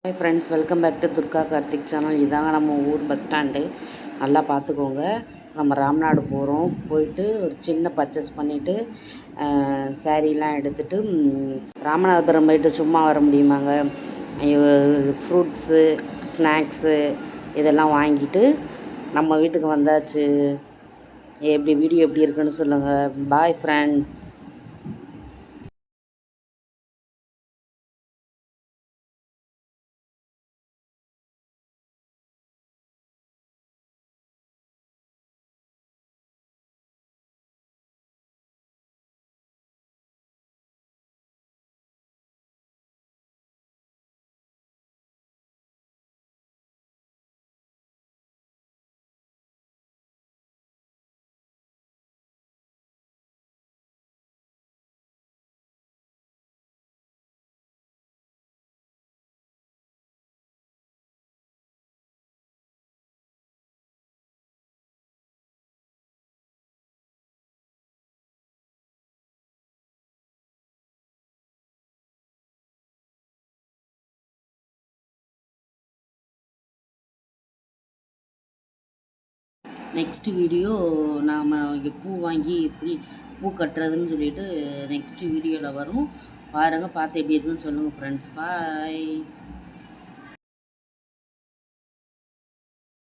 Hi friends, welcome back to Durga Karthik channel. இதாங்க நம்ம ஊர் பஸ் ஸ்டாண்டு. நல்லா பார்த்துக்கோங்க. நம்ம ராம்நாடு போகிறோம். போயிட்டு ஒரு சின்ன பர்ச்சேஸ் பண்ணிவிட்டு சாரீலாம் எடுத்துகிட்டு ராமநாதபுரம் போயிட்டு சும்மா வர முடியுமாங்க? ஃப்ரூட்ஸு, ஸ்நாக்ஸு இதெல்லாம் வாங்கிட்டு நம்ம வீட்டுக்கு வந்தாச்சு. வீடியோ எப்படி இருக்குன்னு சொல்லுங்கள். Bye friends. நெக்ஸ்ட்டு வீடியோ நாம் இங்கே பூ வாங்கி எப்படி பூ கட்டுறதுன்னு சொல்லிட்டு நெக்ஸ்ட்டு வீடியோவில் வரும். பாருங்கள், பார்த்து எப்படி இருக்குன்னு சொல்லுங்கள் ஃப்ரெண்ட்ஸ். பாய்.